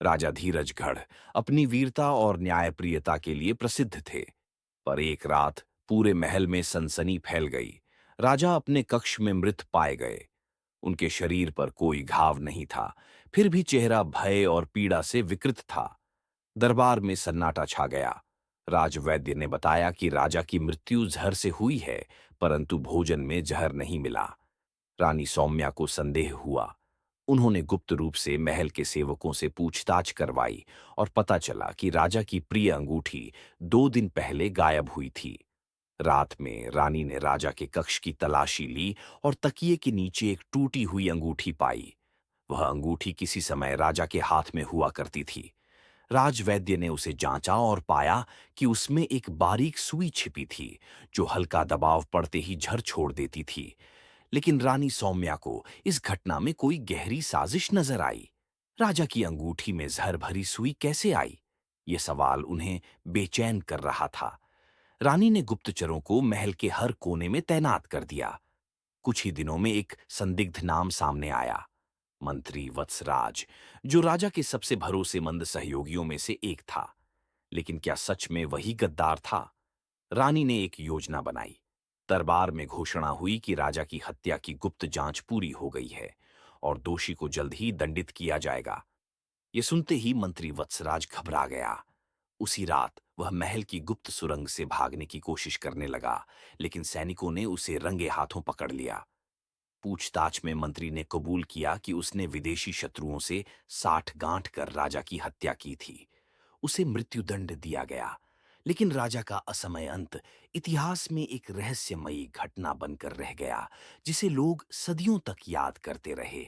राजा धीरजगढ़ अपनी वीरता और न्यायप्रियता के लिए प्रसिद्ध थे। पर एक रात पूरे महल में सनसनी फैल गई। राजा अपने कक्ष में मृत पाए गए। उनके शरीर पर कोई घाव नहीं था, फिर भी चेहरा भय और पीड़ा से विकृत था। दरबार में सन्नाटा छा गया। राजवैद्य ने बताया कि राजा की मृत्यु जहर से हुई है, परंतु भोजन में जहर नहीं मिला। रानी सौम्या को संदेह हुआ। उन्होंने गुप्त रूप से महल के सेवकों से पूछताछ करवाई और पता चला कि राजा की प्रिय अंगूठी 2 दिन पहले गायब हुई थी। रात में रानी ने राजा के कक्ष की तलाशी ली और तकिए के नीचे एक टूटी हुई अंगूठी पाई। वह अंगूठी किसी समय राजा के हाथ में हुआ करती थी। राजवैद्य ने उसे जांचा और पाया कि उसमें एक बारीक सुई छिपी थी, जो हल्का दबाव पड़ते ही झर छोड़ देती थी। लेकिन रानी सौम्या को इस घटना में कोई गहरी साजिश नजर आई। राजा की अंगूठी में जहर भरी सुई कैसे आई? ये सवाल उन्हें बेचैन कर रहा था। रानी ने गुप्तचरों को महल के हर कोने में तैनात कर दिया। कुछ ही दिनों में एक संदिग्ध नाम सामने आया, मंत्री वत्सराज, जो राजा के सबसे भरोसेमंद सहयोगियों में से एक था। लेकिन क्या सच में वही गद्दार था? रानी ने एक योजना बनाई। दरबार में घोषणा हुई कि राजा की हत्या की गुप्त जांच पूरी हो गई है और दोषी को जल्द ही दंडित किया जाएगा। ये सुनते ही मंत्री वत्सराज घबरा गया। उसी रात वह महल की गुप्त सुरंग से भागने की कोशिश करने लगा, लेकिन सैनिकों ने उसे रंगे हाथों पकड़ लिया। पूछताछ में मंत्री ने कबूल किया कि उसने विदेशी शत्रुओं से साठ गांठ कर राजा की हत्या की थी। उसे मृत्युदंड दिया गया। लेकिन राजा का असमय अंत इतिहास में एक रहस्यमयी घटना बनकर रह गया, जिसे लोग सदियों तक याद करते रहे।